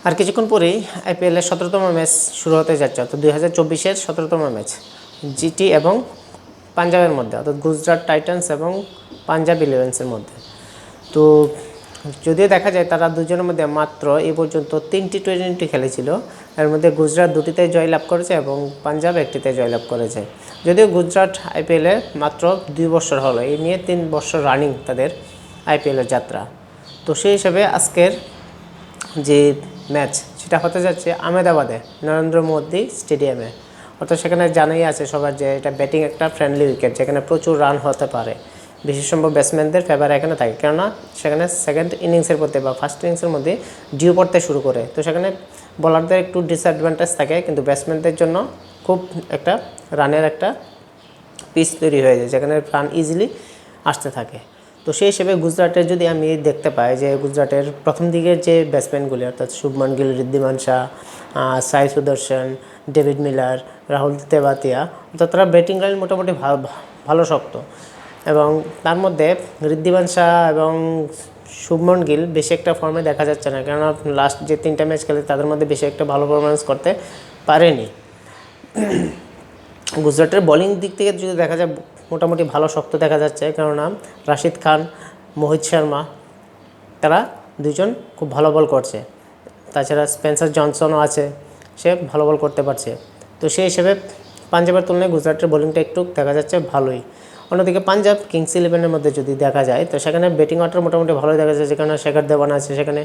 আর কিছুক্ষণ পরেই আইপিএলের 17তম ম্যাচ শুরু হতে যাচ্ছে, অর্থাৎ 2024-এর 17তম ম্যাচ জিটি এবং পাঞ্জাবের মধ্যে, অর্থাৎ গুজরাট টাইটান্স এবং পাঞ্জাব ইলেভেন্সের মধ্যে। তো যদিও দেখা যায় তারা দুজনের মধ্যে মাত্র এই পর্যন্ত 3টি টি20 খেলেছিল, এর মধ্যে গুজরাট 2টিতে জয়লাভ করেছে এবং পাঞ্জাব 1টিতে জয়লাভ করেছে। যদিও গুজরাট আইপিএলে মাত্র 2 বছর হলো, এই নিয়ে 3 বছর রানিং তাদের আইপিএলের যাত্রা। তো সেই হিসাবে আজকের যে ম্যাচ সেটা হতে যাচ্ছে আহমেদাবাদে নরেন্দ্র মোদী স্টেডিয়ামে, অর্থাৎ সেখানে জানাই আছে সবার যে এটা ব্যাটিং একটা ফ্রেন্ডলি উইকেট, যেখানে প্রচুর রান হতে পারে, বেশি সম্ভব ব্যাটসম্যানদের ফেভার এখানে থাকে, কেননা সেখানে সেকেন্ড ইনিংসের মধ্যে বা ফার্স্ট ইনিংসের মধ্যে ডিউ পড়তে শুরু করে। তো সেখানে বোলারদের একটু ডিসঅ্যাডভান্টেজ থাকে, কিন্তু ব্যাটসম্যানদের জন্য খুব একটা রানের একটা পিচ তৈরি হয়ে যায়, যেখানে রান ইজিলি আসতে থাকে। তো সেই হিসেবে গুজরাটের যদি আমি দেখতে পাই যে গুজরাটের প্রথম দিকের যে ব্যাটসম্যানগুলি, অর্থাৎ শুভমান গিল, ঋদ্ধিমান শাহ, সাই সুদর্শন, ডেভিড মিলার, রাহুল তেভাতিয়া, অর্থাৎ তারা ব্যাটিং লাইন মোটামুটি ভালো শক্ত। এবং তার মধ্যে ঋদ্ধিমান শাহ এবং শুভমান গিল বেশি একটা ফর্মে দেখা যাচ্ছে না, কেননা লাস্ট যে 3টা ম্যাচ খেলে তাদের মধ্যে বেশি একটা ভালো পারফরমেন্স করতে পারেনি। গুজরাটের বোলিং দিক থেকে যদি দেখা যায় মোটামুটি ভালো শক্ত দেখা যাচ্ছে, কেননা রাশিদ খান, মোহিত শর্মা তারা দুজন খুব ভালো বল করছে। তাছাড়া স্পেন্সার জনসনও আছে, সে ভালো বল করতে পারছে। তো সেই হিসেবে পাঞ্জাবের তুলনায় গুজরাটের বোলিংটা একটু দেখা যাচ্ছে ভালোই। অন্যদিকে পাঞ্জাব কিংস ইলেভেনের মধ্যে যদি দেখা যায় তো সেখানে ব্যাটিং অর্ডার মোটামুটি ভালোই দেখা যাচ্ছে, যেখানে শেখর ধাওয়ান আছে, সেখানে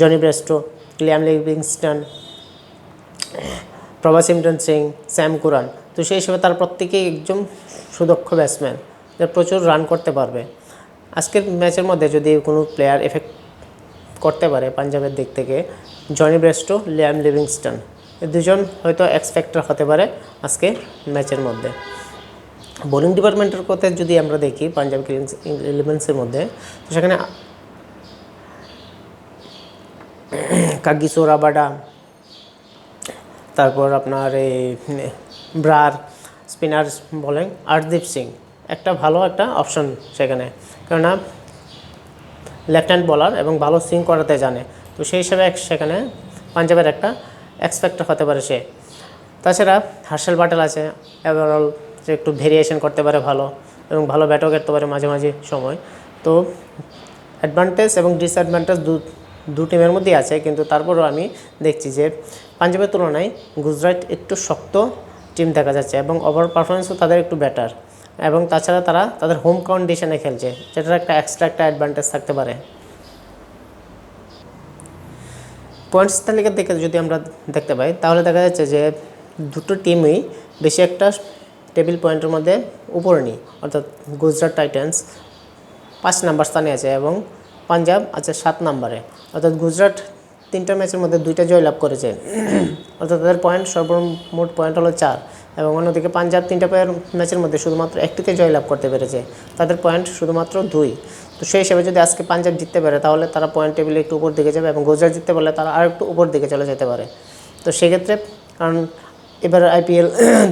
Jonny Bairstow, Liam Livingstone, Prabhsimran Singh, Sam Curran. তো সেই হিসেবে তার প্রত্যেকেই একজন সুদক্ষ ব্যাটসম্যান, যে প্রচুর রান করতে পারবে। আজকের ম্যাচের মধ্যে যদি কোনো প্লেয়ার এফেক্ট করতে পারে পাঞ্জাবের দিক থেকে, জনি ব্রেস্টো, লিয়াম লিভিংস্টন, এই দুজন হয়তো এক্স ফ্যাক্টর হতে পারে আজকে ম্যাচের মধ্যে। বোলিং ডিপার্টমেন্টের কথা যদি আমরা দেখি পাঞ্জাব কিংস ইলেভেন্সের মধ্যে, তো সেখানে কাগিসো রাবাডা, তারপর আপনার এই ব্রার, স্পিনার বলেন আরদীপ সিং একটা ভালো একটা অপশন সেখানে, কেননা লেফট হ্যান্ড বলার এবং ভালো সুইং করাতে জানে। তো সেই হিসাবে সেখানে পাঞ্জাবের একটা এক্সপেক্টর হতে পারে সে। তাছাড়া হার্ষেল প্যাটেল আছে, ওভারঅল যে একটু ভেরিয়েশন করতে পারে ভালো, এবং ভালো ব্যাটও করতে পারে মাঝে মাঝে সময়। তো অ্যাডভান্টেজ এবং ডিসঅ্যাডভান্টেজ দু টিমের মধ্যেই আছে, কিন্তু তারপরও আমি দেখছি যে পাঞ্জাবের তুলনায় গুজরাট একটু শক্ত টিম দেখা যাচ্ছে এবং ওভার পারফরমেন্সও তাদের একটু বেটার, এবং তাছাড়া তারা তাদের হোম কন্ডিশনে খেলছে, যেটার একটা এক্সট্রা একটা অ্যাডভান্টেজ থাকতে পারে। পয়েন্টস তালিকার দিকে যদি আমরা দেখতে পাই তাহলে দেখা যাচ্ছে যে দুটো টিমই বেশি একটা টেবিল পয়েন্টের মধ্যে উপরে নেই, অর্থাৎ গুজরাট টাইটান্স 5 নম্বর স্থানে আছে এবং পাঞ্জাব আছে 7 নম্বরে। অর্থাৎ গুজরাট 3টা ম্যাচের মধ্যে 2টা জয়লাভ করেছে, অর্থাৎ তাদের পয়েন্ট সর্বমোট পয়েন্ট হলো 4, এবং অন্যদিকে পাঞ্জাব 3টা ম্যাচের মধ্যে শুধুমাত্র 1টিতে জয়লাভ করতে পেরেছে, তাদের পয়েন্ট শুধুমাত্র 2। তো সেই হিসাবে যদি আজকে পাঞ্জাব জিততে পারে তাহলে তারা পয়েন্ট টেবিলে একটু উপর দিকে যাবে, এবং গুজরাট জিততে পারলে তারা আর একটু উপর দিকে চলে যেতে পারে। তো সেক্ষেত্রে কারণ এবার আইপিএল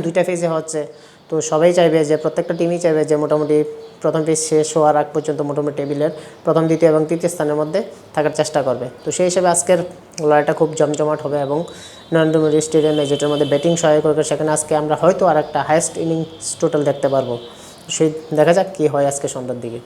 2টা ফেজে হচ্ছে, তো সবাই চাইবে যে প্রত্যেকটা টিমই চাইবে যে মোটামুটি প্রথম ফেজ শেষ হওয়ার আগ পর্যন্ত মোটামুটি টেবিলের প্রথম, দ্বিতীয় এবং তৃতীয় স্থানের মধ্যে থাকার চেষ্টা করবে। তো সেই হিসেবে আজকের লড়াইটা খুব জমজমাট হবে, এবং নরেন্দ্র মোদী স্টেডিয়ামে যেটার মধ্যে ব্যাটিং সহায়ক করবে সেখানে আজকে আমরা হয়তো আর একটা হাইয়েস্ট ইনিংস টোটাল দেখতে পারবো। সেই দেখা যাক কী হয় আজকে সন্ধ্যার দিকে।